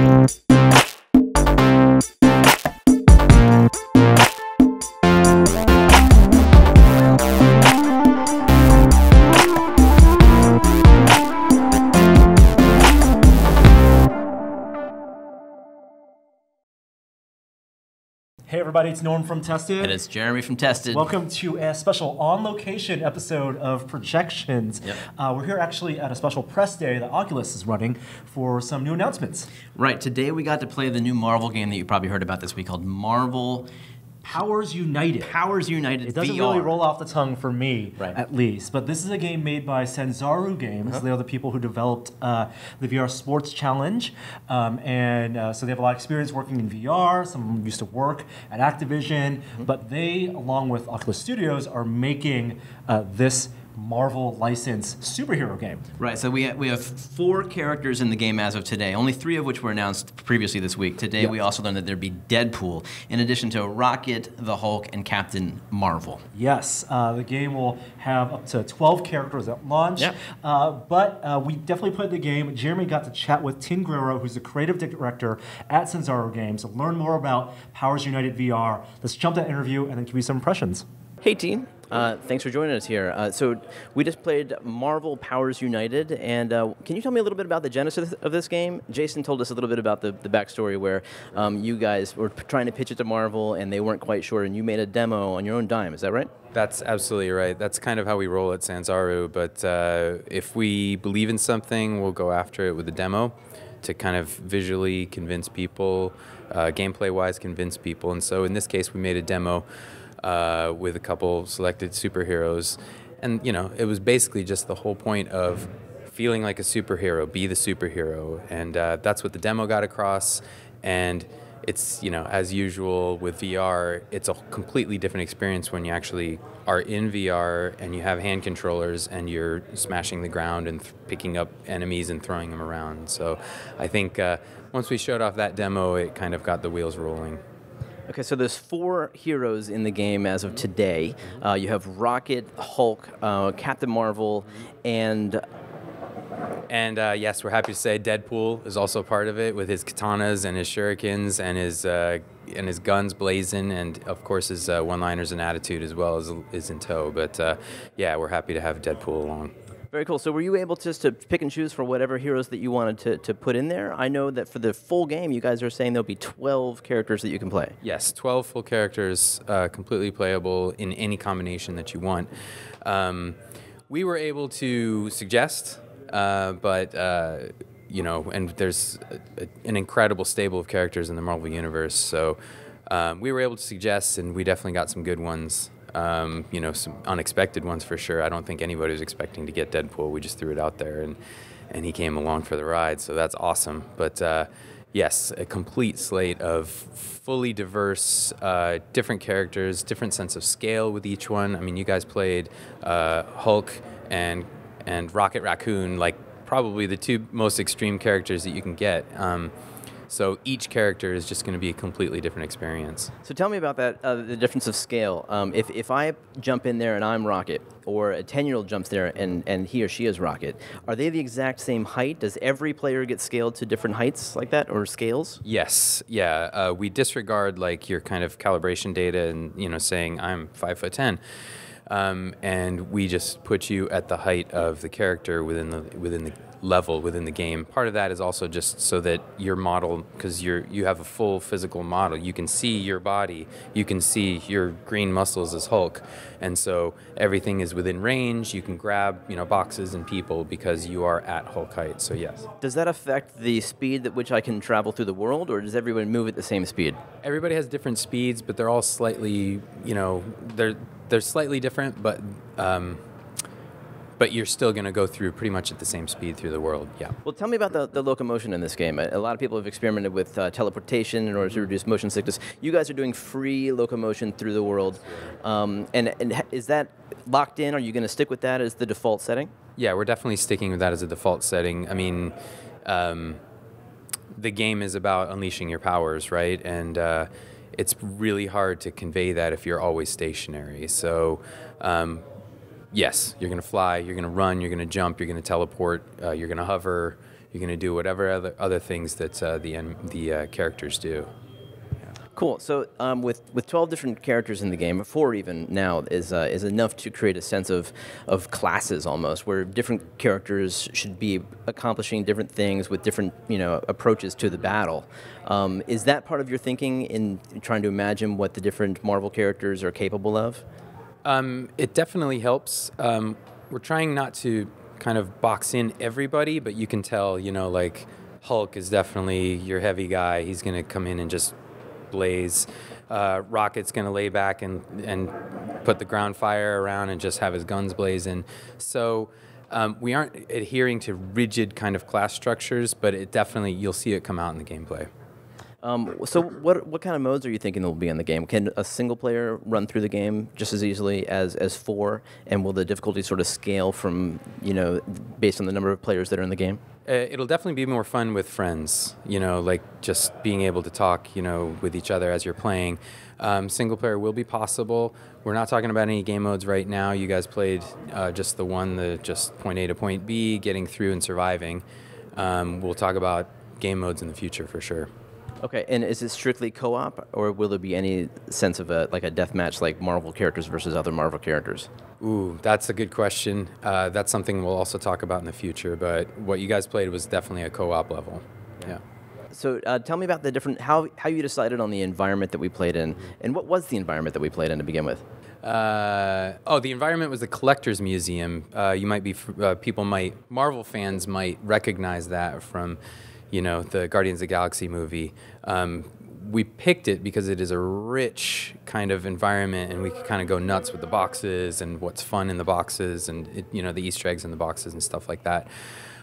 Hey everybody, it's Norm from Tested. And it's Jeremy from Tested. Welcome to a special on-location episode of Projections. Yep. We're here actually at a special press day that Oculus is running for some new announcements. Right, today we got to play the new Marvel game that you probably heard about this week called Marvel Powers United. Powers United It doesn't VR. really roll off the tongue for me, Right. at least. But this is a game made by Sanzaru Games. They're the people who developed the VR Sports Challenge. So they have a lot of experience working in VR. Some of them used to work at Activision. But they, along with Oculus Studios, are making this Marvel licensed superhero game. Right, so we have 4 characters in the game as of today, only 3 of which were announced previously this week. Today we also learned that there'd be Deadpool, in addition to Rocket, the Hulk, and Captain Marvel. Yes, the game will have up to 12 characters at launch. Yep. But we definitely played the game. Jeremy got to chat with Tim Guerrero, who's the creative director at Sanzaru Games, to learn more about Powers United VR. Let's jump to that interview and then give you some impressions. Hey team, thanks for joining us here. So we just played Marvel Powers United, and can you tell me a little bit about the genesis of this game? Jason told us a little bit about the backstory where you guys were trying to pitch it to Marvel and they weren't quite sure, and you made a demo on your own dime, is that right? That's absolutely right. That's kind of how we roll at Sanzaru, but if we believe in something, we'll go after it with a demo to kind of visually convince people, gameplay-wise convince people, and so in this case we made a demo with a couple selected superheroes, and you know, it was basically just the whole point of feeling like a superhero, be the superhero, and that's what the demo got across. And it's, you know, as usual with VR, it's a completely different experience when you actually are in VR and you have hand controllers and you're smashing the ground and picking up enemies and throwing them around. So I think once we showed off that demo, it kind of got the wheels rolling. Okay, so there's 4 heroes in the game as of today. You have Rocket, Hulk, Captain Marvel, and yes, we're happy to say Deadpool is also part of it with his katanas and his shurikens and his guns blazing, and of course his one-liners and attitude as well is in tow. But yeah, we're happy to have Deadpool along. very cool. So were you able just to pick and choose for whatever heroes that you wanted to put in there? I know that for the full game, you guys are saying there'll be 12 characters that you can play. Yes, 12 full characters, completely playable in any combination that you want. We were able to suggest, but you know, and there's an incredible stable of characters in the Marvel Universe, so we were able to suggest, and we definitely got some good ones. You know, some unexpected ones for sure. I don't think anybody was expecting to get Deadpool. We just threw it out there, and he came along for the ride, so that's awesome. But yes, a complete slate of fully diverse, different characters, different sense of scale with each one. I mean, you guys played Hulk and Rocket Raccoon, like probably the 2 most extreme characters that you can get. So each character is just going to be a completely different experience. So tell me about that, the difference of scale. If I jump in there and I'm Rocket, or a 10-year-old jumps there and he or she is Rocket, are they the exact same height? Does every player get scaled to different heights like that, or scales? Yes, yeah. We disregard like your kind of calibration data and, you know, saying I'm 5'10", and we just put you at the height of the character within the level within the game. Part of that is also just so that your model, because you have a full physical model, you can see your body, you can see your green muscles as Hulk, and so everything is within range. You can grab, you know, boxes and people because you are at Hulk height. So yes. Does that affect the speed at which I can travel through the world, or does everyone move at the same speed? Everybody has different speeds, but they're all slightly, you know, they're slightly different, but you're still going to go through pretty much at the same speed through the world, yeah. Well, tell me about the locomotion in this game. A lot of people have experimented with teleportation in order to reduce motion sickness. You guys are doing free locomotion through the world. And is that locked in? Are you going to stick with that as the default setting? Yeah, we're definitely sticking with that as a default setting. I mean, the game is about unleashing your powers, right? And it's really hard to convey that if you're always stationary. So yes, you're going to fly, you're going to run, you're going to jump, you're going to teleport, you're going to hover, You're going to do whatever other things that the characters do. Cool. So with 12 different characters in the game, 4 even now, is enough to create a sense of classes almost, where different characters should be accomplishing different things with different approaches to the battle. Is that part of your thinking in trying to imagine what the different Marvel characters are capable of? It definitely helps. We're trying not to kind of box in everybody, but you can tell, like Hulk is definitely your heavy guy. He's going to come in and just blaze. Rocket's going to lay back and put the ground fire around and just have his guns blazing. So we aren't adhering to rigid kind of class structures, but it definitely, you'll see it come out in the gameplay. So what kind of modes are you thinking will be in the game? Can a single player run through the game just as easily as 4? And will the difficulty sort of scale from, based on the number of players that are in the game? It'll definitely be more fun with friends, like just being able to talk, with each other as you're playing. Single player will be possible. We're not talking about any game modes right now. You guys played just the one, the just point A to point B, getting through and surviving. We'll talk about game modes in the future for sure. Okay, and is it strictly co-op, or will there be any sense of a deathmatch like Marvel characters versus other Marvel characters? Ooh, that's a good question. That's something we'll also talk about in the future, but what you guys played was definitely a co-op level. Yeah. So tell me about the different, how you decided on the environment that we played in, and what was the environment that we played in to begin with? The environment was the Collector's Museum. Marvel fans might recognize that from the Guardians of the Galaxy movie. We picked it because it is a rich kind of environment, and we could kind of go nuts with the boxes and what's fun in the boxes, and the Easter eggs in the boxes and stuff like that.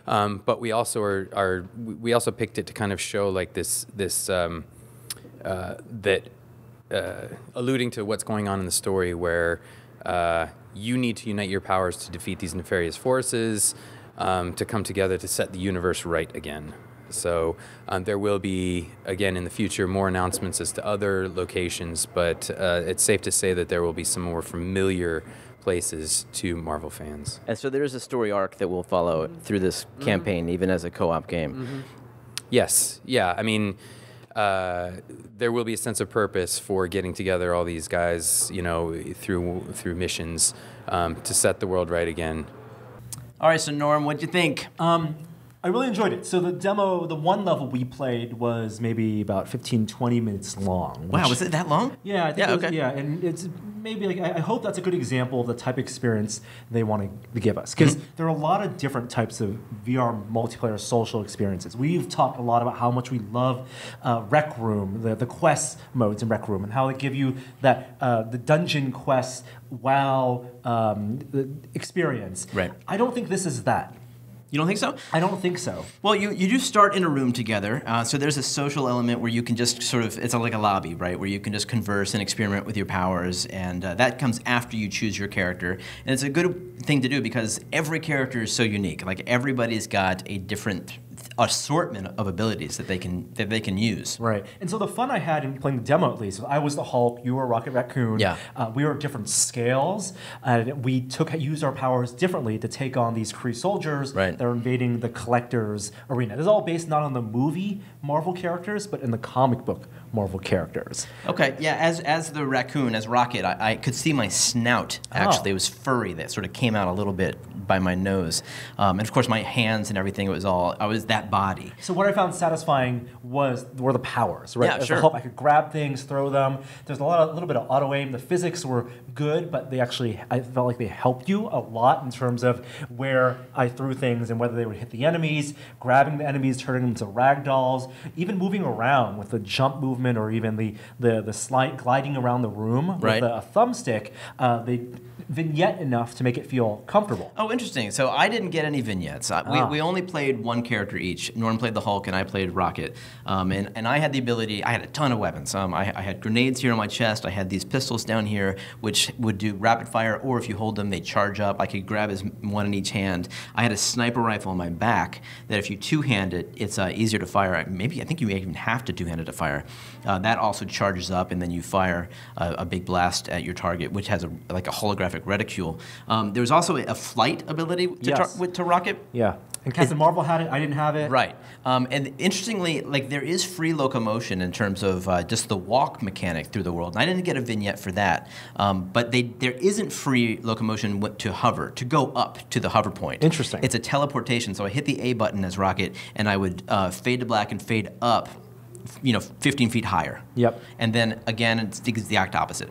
But we also we also picked it to kind of show like this alluding to what's going on in the story, where you need to unite your powers to defeat these nefarious forces, to come together to set the universe right again. So there will be, again, in the future, more announcements as to other locations, but it's safe to say that there will be some more familiar places to Marvel fans. And so there is a story arc that will follow through this campaign, even as a co-op game. Mm-hmm. Yes. Yeah. I mean, there will be a sense of purpose for getting together all these guys, through missions to set the world right again. All right, so Norm, what'd you think? I really enjoyed it. So the one level we played was maybe about 15, 20 minutes long. Wow, was it that long? Yeah, I think okay. Yeah, and it's maybe I hope that's a good example of the type of experience they want to give us. Because there are a lot of different types of VR multiplayer social experiences. We've talked a lot about how much we love Rec Room, the quest modes in Rec Room, and how they give you that the dungeon quest experience. Right. I don't think this is that. You don't think so? I don't think so. Well, you do start in a room together, so there's a social element where you can just sort of, it's like a lobby, right, where you can just converse and experiment with your powers, and that comes after you choose your character. And it's a good thing to do because every character is so unique. Like, everybody's got a different assortment of abilities that they can use. Right. And so the fun I had in playing the demo, at least, I was the Hulk, you were Rocket Raccoon. Yeah. We were at different scales, and we used our powers differently to take on these Kree soldiers that are invading the Collector's arena. This is all based not on the movie Marvel characters, but in the comic book Marvel characters. Okay, yeah, as the raccoon, as Rocket, I could see my snout, actually. It was furry that sort of came out a little bit by my nose. And of course my hands and everything, I was that body. So what I found satisfying were the powers, right? Yeah, sure. I could grab things, throw them. There's a little bit of auto aim. The physics were good, but I felt like they helped you a lot in terms of where I threw things and whether they would hit the enemies, grabbing the enemies, turning them into ragdolls, even moving around with the jump movement or even the slight gliding around the room with a thumbstick. They vignette enough to make it feel comfortable. Oh, interesting. So I didn't get any vignettes. We only played one character each. Norm played the Hulk and I played Rocket. And I had the ability, I had a ton of weapons. I had grenades here on my chest. I had these pistols down here, which would do rapid fire, or if you hold them, they charge up. I could grab one in each hand. I had a sniper rifle on my back that if you two-hand it, it's easier to fire. I think you may even have to two-hand it to fire. That also charges up, and then you fire a big blast at your target, which has like a holographic reticule. There was also a flight ability to Rocket. Yeah. And Captain Marvel had it. I didn't have it. Right. And interestingly, like there is free locomotion in terms of just the walk mechanic through the world. And I didn't get a vignette for that. But there isn't free locomotion to hover, to go up to the hover point. Interesting. It's a teleportation. So I hit the A button as Rocket, and I would fade to black and fade up, 15 feet higher. Yep. And then again, it's the exact opposite.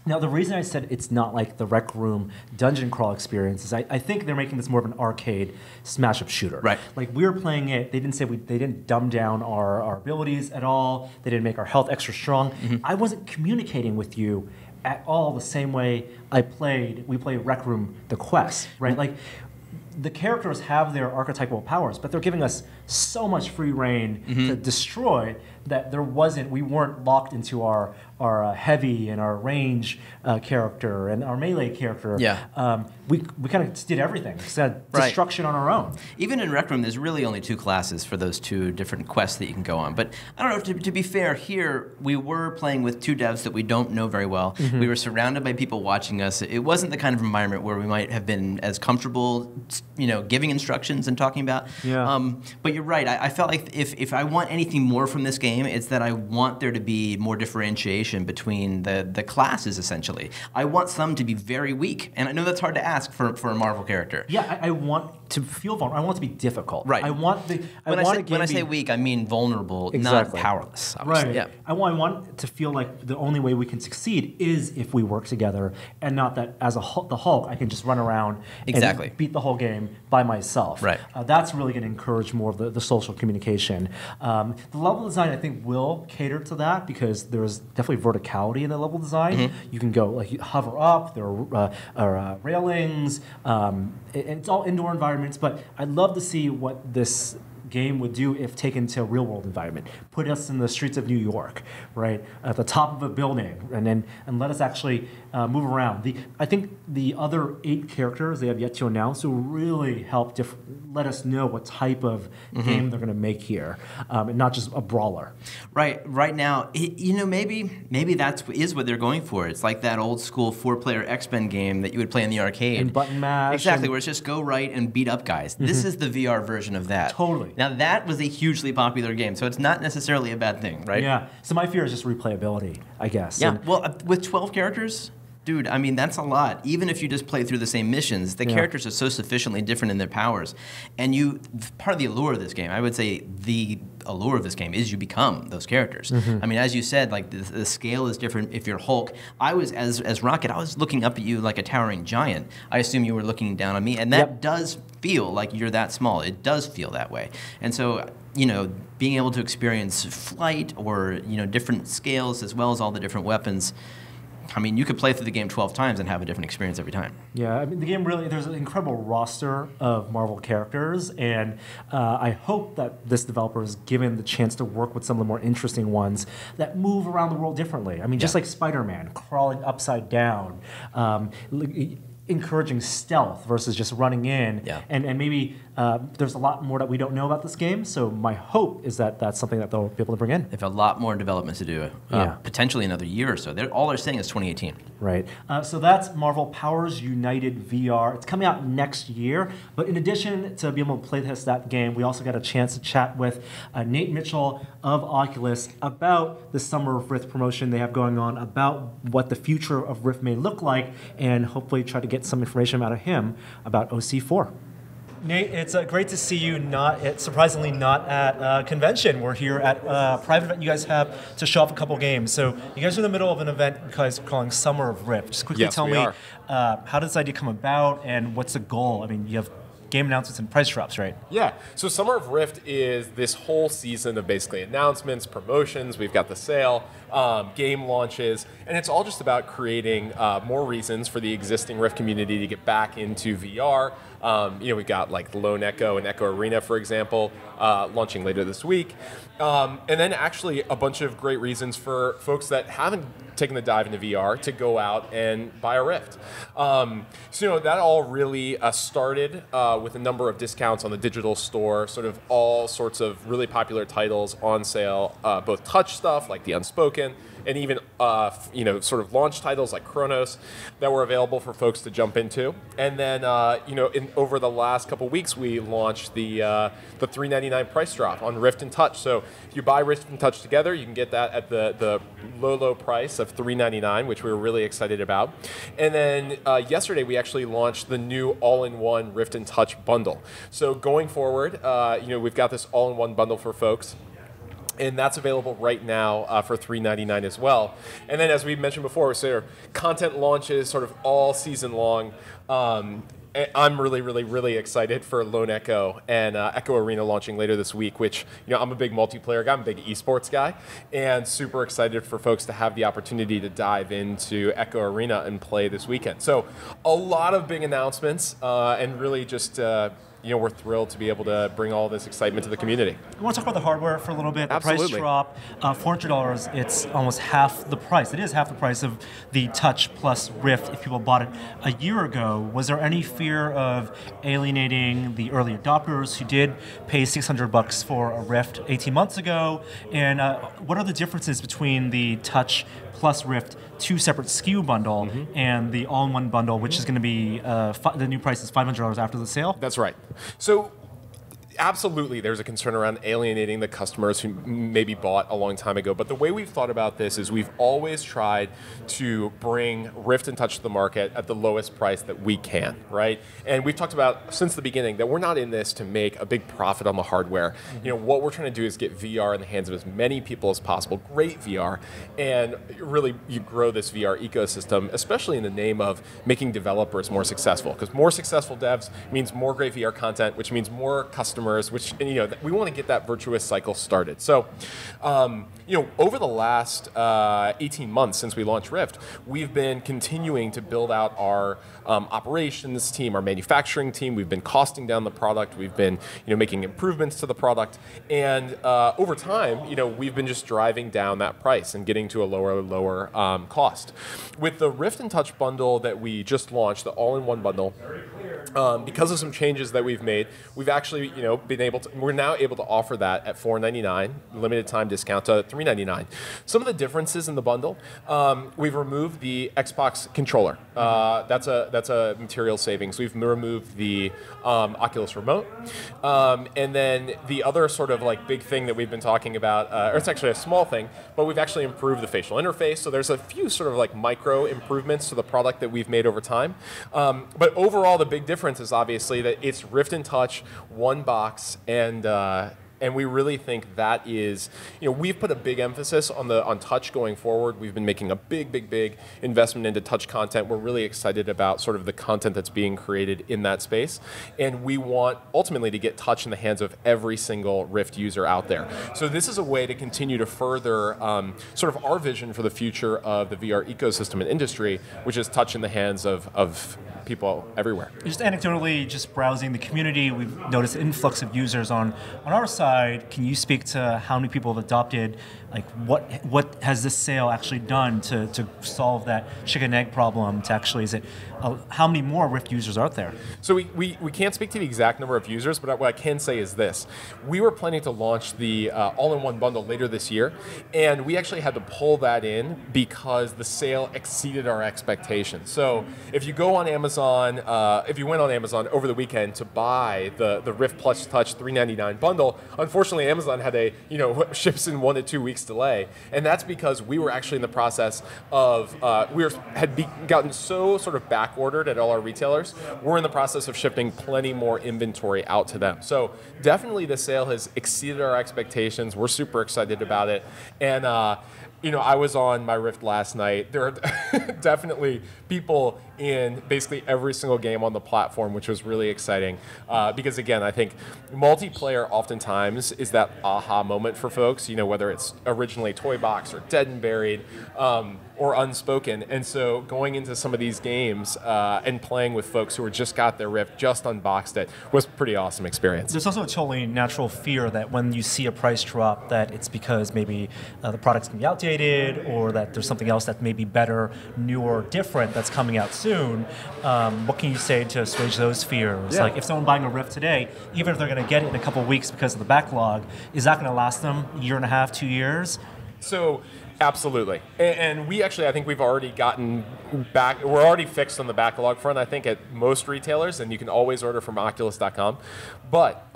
Now, the reason I said it's not like the Rec Room dungeon crawl experience is I think they're making this more of an arcade smash-up shooter. Right. Like, we were playing it, they didn't dumb down our abilities at all. They didn't make our health extra strong. I wasn't communicating with you at all the same way we played Rec Room The Quest, right? Like, the characters have their archetypal powers, but they're giving us so much free reign to destroy that we weren't locked into our heavy and our range character and our melee character. Yeah. We kind of just did everything. Said destruction on our own. Even in Rec Room, there's really only 2 classes for those 2 different quests that you can go on. But I don't know, to be fair, here we were playing with 2 devs that we don't know very well. We were surrounded by people watching us. It wasn't the kind of environment where we might have been as comfortable, giving instructions and talking about. Yeah. But you're right. I felt like if I want anything more from this game, it's that I want there to be more differentiation between the classes, essentially. I want some to be very weak. And I know that's hard to ask for a Marvel character. Yeah, I want to feel vulnerable. I want it to be difficult. Right. When I say weak, I mean vulnerable, Exactly. not powerless. Obviously. Right. Yeah. I want to feel like the only way we can succeed is if we work together, and not that as the Hulk I can just run around and beat the whole game by myself. Right. That's really going to encourage more of the social communication. The level design I think will cater to that because there's definitely verticality in the level design. You can go you hover up. There are railings. And it's all indoor environments, but I'd love to see what this game would do if taken to a real-world environment. Put us in the streets of New York, right, at the top of a building, and let us actually move around. I think the other 8 characters they have yet to announce will really help let us know what type of game they're going to make here, and not just a brawler. Right. Right now, maybe that is what they're going for. It's like that old school 4-player X-Men game that you would play in the arcade. And button mash. Exactly, where it's just go right and beat up guys. This is the VR version of that. Totally. Now that was a hugely popular game, so it's not necessarily a bad thing, right? Yeah. So my fear is just replayability, I guess. Yeah. Well, with 12 characters, dude, I mean, that's a lot. Even if you just play through the same missions, the characters are so sufficiently different in their powers. And part of the allure of this game, I would say the allure of this game is you become those characters. I mean, as you said, like the scale is different. If you're Hulk, I was, as Rocket, I was looking up at you like a towering giant. I assume you were looking down on me, and that does feel like you're that small. It does feel that way. And so, being able to experience flight or, different scales as well as all the different weapons, I mean, you could play through the game 12 times and have a different experience every time. Yeah, I mean, the game really, there's an incredible roster of Marvel characters, and I hope that this developer is given the chance to work with some of the more interesting ones that move around the world differently. I mean, just like Spider-Man, crawling upside down, encouraging stealth versus just running in. Yeah. And maybe there's a lot more that we don't know about this game, so my hope is that that's something that they'll be able to bring in. They have a lot more development to do, potentially another year or so. All they're saying is 2018. Right. So that's Marvel Powers United VR. It's coming out next year, but in addition to being able to play that game, we also got a chance to chat with Nate Mitchell of Oculus about the Summer of Rift promotion they have going on, about what the future of Rift may look like, and hopefully try to get some information out of him about OC4. Nate, it's great to see you surprisingly not at a convention. We're here at a private event you guys have to show off a couple games. So you guys are in the middle of an event you guys are calling Summer of Rift. Just quickly tell me, how did this idea come about and what's the goal? I mean, you have game announcements and price drops, right? Yeah, so Summer of Rift is this whole season of basically announcements, promotions. We've got the sale, game launches, and it's all just about creating more reasons for the existing Rift community to get back into VR. We've got like the Lone Echo and Echo Arena, for example, launching later this week. And then actually a bunch of great reasons for folks that haven't taken the dive into VR to go out and buy a Rift. That all really started with a number of discounts on the digital store, sort of all sorts of really popular titles on sale, both touch stuff like The Unspoken and even sort of launch titles like Chronos that were available for folks to jump into. And then over the last couple weeks, we launched the $3.99 price drop on Rift and Touch. So if you buy Rift and Touch together, you can get that at the low price of $3.99, which we were really excited about. And then yesterday, we actually launched the new all-in-one Rift and Touch bundle. So going forward, we've got this all-in-one bundle for folks. And that's available right now for $3.99 as well. And then, as we mentioned before, so content launches sort of all season long. I'm really, really, really excited for Lone Echo and Echo Arena launching later this week, which, I'm a big multiplayer guy, I'm a big esports guy, and super excited for folks to have the opportunity to dive into Echo Arena and play this weekend. So a lot of big announcements and really just... we're thrilled to be able to bring all this excitement to the community. I want to talk about the hardware for a little bit. The Absolutely. price drop, $400, it's almost half the price. It is half the price of the Touch plus Rift if people bought it a year ago. Was there any fear of alienating the early adopters who did pay $600 for a Rift 18 months ago? And what are the differences between the Touch plus Rift, two separate SKU bundle, and the all-in-one bundle, which is going to be, the new price is $500 after the sale? That's right. So absolutely, there's a concern around alienating the customers who maybe bought a long time ago. But the way we've thought about this is we've always tried to bring Rift and Touch to the market at the lowest price that we can, right? And we've talked about since the beginning that we're not in this to make a big profit on the hardware. What we're trying to do is get VR in the hands of as many people as possible, great VR, and really you grow this VR ecosystem, especially in the name of making developers more successful. Because more successful devs means more great VR content, which means more customers, which we want to get that virtuous cycle started. So, over the last 18 months since we launched Rift, we've been continuing to build out our operations team, our manufacturing team. We've been costing down the product. We've been making improvements to the product, and over time, we've been just driving down that price and getting to a lower cost. With the Rift and Touch bundle that we just launched, the all-in-one bundle. Because of some changes that we've made, we've actually, we're now able to offer that at $4.99, limited time discount to $3.99. Some of the differences in the bundle, we've removed the Xbox controller. That's a material savings. We've removed the Oculus remote, and then the other sort of like big thing that we've been talking about, or it's actually a small thing, but we've actually improved the facial interface. So there's a few sort of like micro improvements to the product that we've made over time. But overall, the big difference is obviously that it's Rift and Touch, one box, and we really think that is, we've put a big emphasis on Touch going forward. We've been making a big investment into Touch content. We're really excited about sort of the content that's being created in that space, and we want ultimately to get Touch in the hands of every single Rift user out there. So this is a way to continue to further sort of our vision for the future of the VR ecosystem and industry, which is Touch in the hands of people everywhere. Just anecdotally, just browsing the community, we've noticed an influx of users on our side. Can you speak to how many people have adopted? Like, what has this sale actually done to solve that chicken egg problem? To actually, how many more Rift users are out there? So we can't speak to the exact number of users, but what I can say is this: we were planning to launch the all-in-one bundle later this year, and we actually had to pull that in because the sale exceeded our expectations. So if you go on Amazon, if you went on Amazon over the weekend to buy the Rift Plus Touch $3.99 bundle, unfortunately Amazon had ships in 1 to 2 weeks delay, and that's because we were actually in the process of had gotten so sort of back ordered at all our retailers. We're in the process of shipping plenty more inventory out to them. So definitely the sale has exceeded our expectations. We're super excited about it, and I was on my Rift last night. There are definitely people in basically every single game on the platform, which was really exciting. Because again, I think multiplayer oftentimes is that aha moment for folks, whether it's originally Toy Box or Dead and Buried, or Unspoken. And so going into some of these games and playing with folks who just got their Rift, just unboxed it, was a pretty awesome experience. There's also a totally natural fear that when you see a price drop, that it's because maybe the product's going to be outdated, or that there's something else that may be better, new, or different that's coming out soon. What can you say to assuage those fears? Yeah. Like, if someone buying a Rift today, even if they're going to get it in a couple of weeks because of the backlog, is that going to last them a year and a half, 2 years? So Absolutely. And we actually, I think we've already gotten back, we're already fixed on the backlog front, I think, at most retailers, and you can always order from Oculus.com. But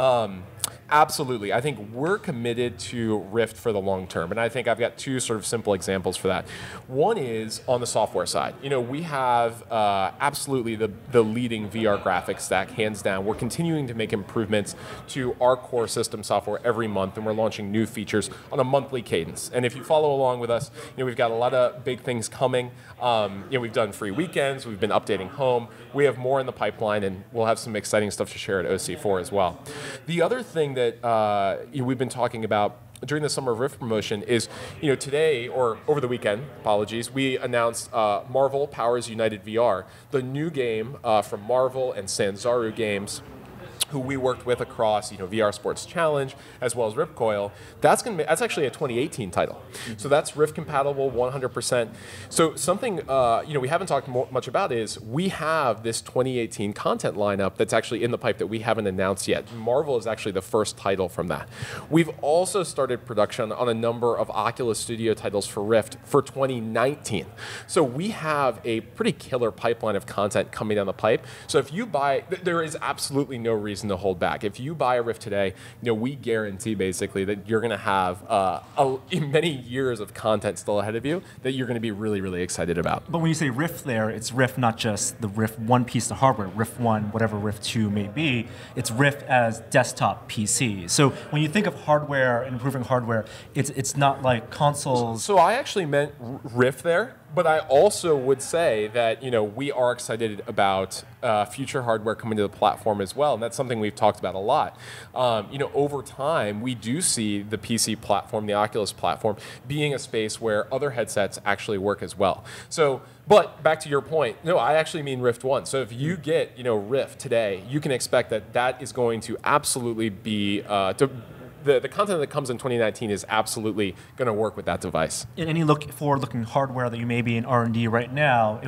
absolutely, I think we're committed to Rift for the long term. And I think I've got two sort of simple examples for that. One is on the software side. You know, we have absolutely the leading VR graphics stack, hands down. We're continuing to make improvements to our core system software every month, and we're launching new features on a monthly cadence. And if you follow along with us, you know, we've got a lot of big things coming. You know, we've done free weekends, we've been updating home. We have more in the pipeline, and we'll have some exciting stuff to share at OC4 as well. The other thing that we've been talking about during the Summer of Rift promotion is, you know, today, or over the weekend, apologies, we announced Marvel Powers United VR, the new game from Marvel and Sanzaru Games, who we worked with across, you know, VR Sports Challenge as well as Ripcoil. That's actually a 2018 title, so that's Rift compatible 100%. So something you know, we haven't talked much about is we have this 2018 content lineup that's actually in the pipe that we haven't announced yet. Marvel is actually the first title from that. We've also started production on a number of Oculus Studio titles for Rift for 2019. So we have a pretty killer pipeline of content coming down the pipe. So if you buy, there is absolutely no reason to hold back. If you buy a Rift today, you know, we guarantee basically that you're going to have many years of content still ahead of you that you're going to be really, really excited about. But when you say Rift there, it's Rift not just the Rift 1 piece of hardware, Rift 1, whatever Rift 2 may be, it's Rift as desktop PC. So when you think of hardware and improving hardware, it's not like consoles. So I actually meant Rift there, but I also would say that, you know, we are excited about future hardware coming to the platform as well, and that's something we've talked about a lot. You know, over time, we do see the PC platform, the Oculus platform, being a space where other headsets actually work as well. So, but back to your point, no, I actually mean Rift 1. So if you get, you know, Rift today, you can expect that that is going to absolutely be the content that comes in 2019 is absolutely going to work with that device. In any forward-looking hardware that you may be in R&D right now,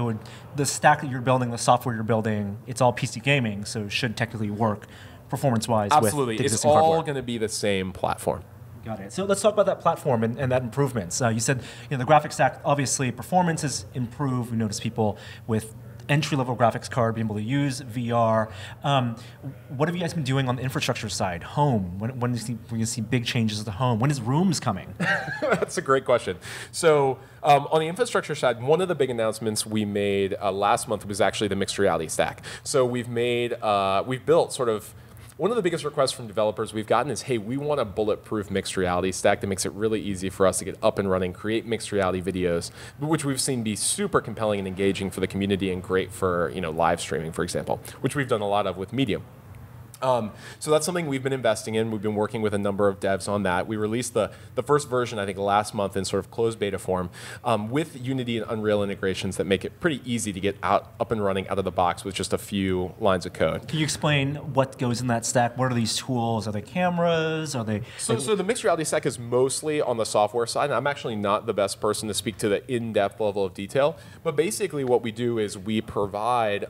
the stack that you're building, the software you're building, it's all PC gaming, so it should technically work performance-wise absolutely. with the It's existing all hardware. going to be the same platform. Got it. So let's talk about that platform and that improvements. You said, you know, the graphics stack, obviously performance has improved. We notice people with entry-level graphics card being able to use VR. What have you guys been doing on the infrastructure side? Home. When do you see big changes to the home? When is Rooms coming? That's a great question. So on the infrastructure side, one of the big announcements we made last month was actually the mixed reality stack. So we've built sort of, one of the biggest requests from developers we've gotten is, hey, we want a bulletproof mixed reality stack that makes it really easy for us to get up and running, create mixed reality videos, which we've seen be super compelling and engaging for the community and great for, you know, live streaming, for example, which we've done a lot of with Medium. So that's something we've been investing in. We've been working with a number of devs on that. We released the first version, I think, last month in sort of closed beta form with Unity and Unreal integrations that make it pretty easy to get up and running out of the box with just a few lines of code. Can you explain what goes in that stack? What are these tools? Are they cameras? Are they? So the mixed reality stack is mostly on the software side, and I'm actually not the best person to speak to the in-depth level of detail. But basically what we do is we provide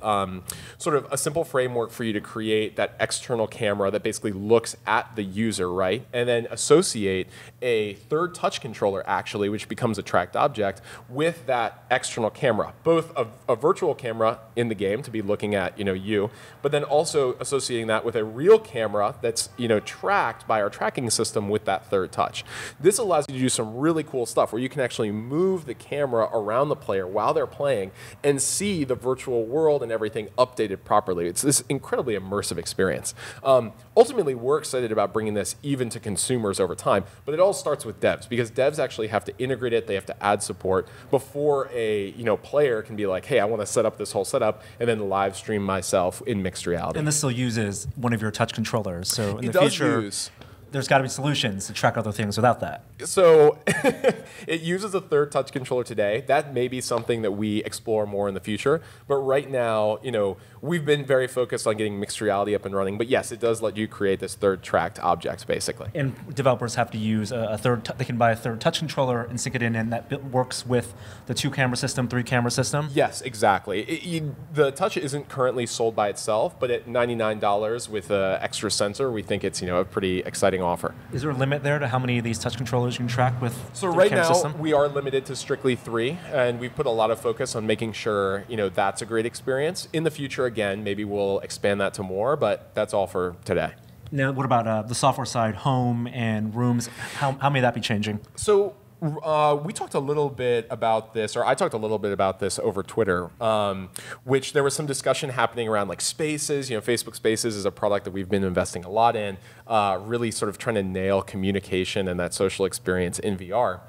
sort of a simple framework for you to create that external camera that basically looks at the user, right? And then associate a third touch controller, actually, which becomes a tracked object, with that external camera. Both a virtual camera in the game to be looking at, you know, you, but then also associating that with a real camera that's, you know, tracked by our tracking system with that third touch. This allows you to do some really cool stuff where you can actually move the camera around the player while they're playing and see the virtual world and everything updated properly. It's this incredibly immersive experience. Ultimately, we're excited about bringing this even to consumers over time, but it all starts with devs, because devs actually have to integrate it, they have to add support before a, you know, player can be like, hey, I want to set up this whole setup and then live stream myself in mixed reality. And this still uses one of your touch controllers, so in it the does future, use. There's got to be solutions to track other things without that. So it uses a third touch controller today. That may be something that we explore more in the future. But right now, you know, we've been very focused on getting mixed reality up and running. But yes, it does let you create this third tracked object, basically. And developers have to use they can buy a third touch controller and sync it in, and that works with the 2-camera system, 3-camera system? Yes, exactly. The touch isn't currently sold by itself, but at $99 with an extra sensor, we think it's, you know, a pretty exciting offer. Is there a limit there to how many of these touch controllers you can track with So the right camera now, system? we are limited to strictly 3, and we've put a lot of focus on making sure, that's a great experience. In the future, again, maybe we'll expand that to more, but that's all for today. Now, what about the software side, home and rooms? How may that be changing? So we talked a little bit about this, or I talked a little bit about this over Twitter, which there was some discussion happening around like Spaces. Facebook Spaces is a product that we've been investing a lot in, really sort of trying to nail communication and that social experience in VR.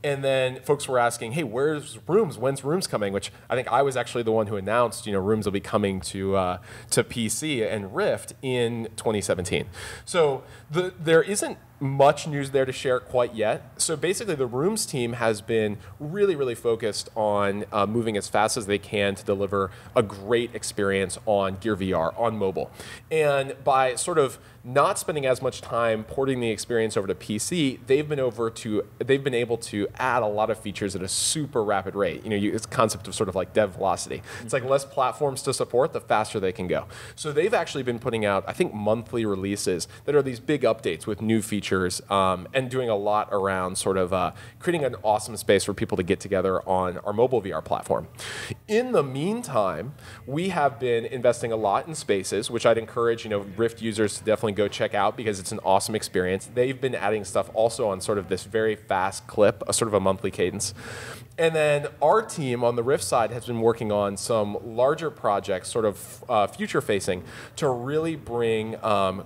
And then folks were asking, hey, where's Rooms? When's Rooms coming? Which I think I was actually the one who announced, Rooms will be coming to PC and Rift in 2017. So there isn't much news there to share quite yet. So basically the Rooms team has been really, really focused on moving as fast as they can to deliver a great experience on Gear VR, on mobile. And by sort of not spending as much time porting the experience over to PC, they've been able to add a lot of features at a super rapid rate. It's a concept of sort of like dev velocity. It's like less platforms to support, the faster they can go. So they've actually been putting out, I think, monthly releases that are these big updates with new features and doing a lot around sort of creating an awesome space for people to get together on our mobile VR platform. In the meantime, we have been investing a lot in Spaces, which I'd encourage Rift users to definitely go check out because it's an awesome experience. They've been adding stuff also on sort of this very fast clip, a sort of a monthly cadence. And then our team on the Rift side has been working on some larger projects, sort of future-facing, to really bring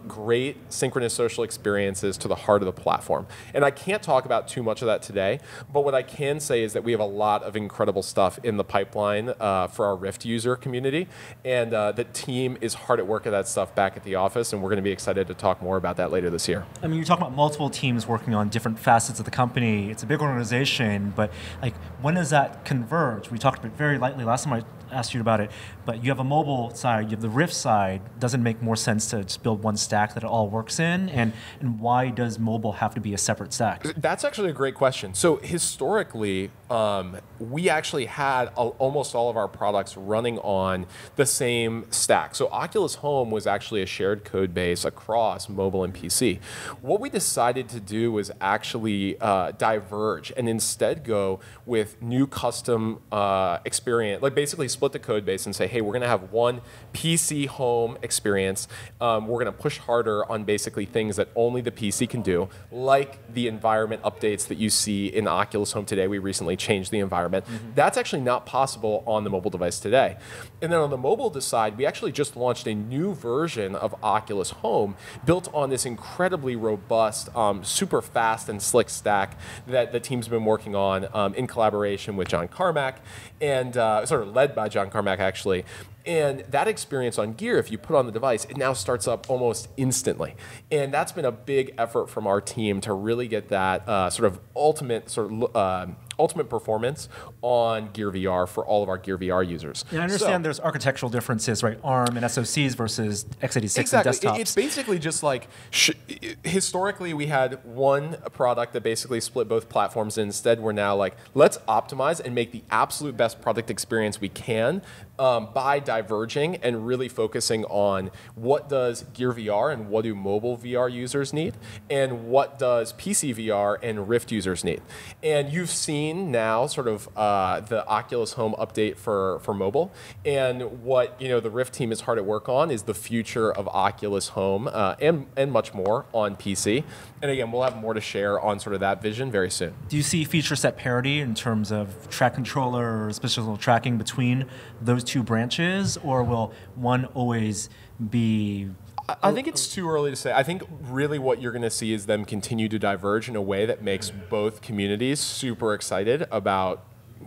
great synchronous social experiences to the heart of the platform. And I can't talk about too much of that today, but what I can say is that we have a lot of incredible stuff in the pipeline for our Rift user community, and the team is hard at work at that stuff back at the office, and we're going to be excited to talk more about that later this year. I mean, you're talking about multiple teams working on different facets of the company. It's a big organization, but when does that converge? We talked about it very lightly last time I asked you about it, but you have a mobile side, you have the Rift side. Doesn't make more sense to just build one stack that it all works in? And why does mobile have to be a separate stack? That's actually a great question. So historically, we actually had almost all of our products running on the same stack. So Oculus Home was actually a shared code base across mobile and PC. What we decided to do was actually diverge and instead go with new custom experience, like basically split the code base and say, hey, we're going to have one PC home experience. We're going to push harder on basically things that only the PC can do, like the environment updates that you see in Oculus Home today. We recently changed the environment. That's actually not possible on the mobile device today. And then on the mobile side, we actually just launched a new version of Oculus Home built on this incredibly robust, super fast and slick stack that the team's been working on in collaboration with John Carmack and sort of led by John Carmack, actually. And that experience on Gear, if you put on the device, it now starts up almost instantly. And that's been a big effort from our team to really get that ultimate performance on Gear VR for all of our Gear VR users. And I understand there's architectural differences, right? ARM and SoCs versus x86 exactly. and desktops. It's basically just like, historically we had one product that basically split both platforms. And instead we're now like, let's optimize and make the absolute best product experience we can by diverging and really focusing on what does Gear VR and what do mobile VR users need and what does PC VR and Rift users need. And you've seen now sort of the Oculus Home update for mobile, and what the Rift team is hard at work on is the future of Oculus Home and much more on PC. And again, we'll have more to share on sort of that vision very soon. Do you see feature set parity in terms of track controller or special tracking between those two branches, or will one always be? I think it's too early to say. I think really what you're going to see is them continue to diverge in a way that makes both communities super excited about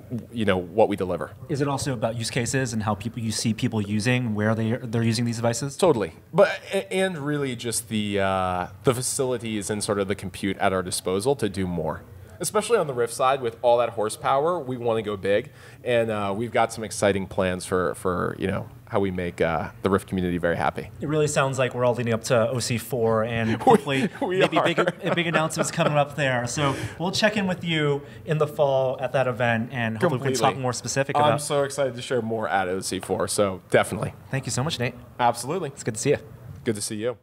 what we deliver. Is it also about use cases and how you see people using, where they're using these devices? Totally, and really just the facilities and sort of the compute at our disposal to do more. Especially on the Rift side, with all that horsepower, we want to go big, and we've got some exciting plans for how we make the Rift community very happy. It really sounds like we're all leading up to OC4, and hopefully maybe big announcements coming up there. So we'll check in with you in the fall at that event, and hopefully we can talk more specific about. I'm so excited to share more at OC4. So definitely. Thank you so much, Nate. Absolutely. It's good to see you. Good to see you.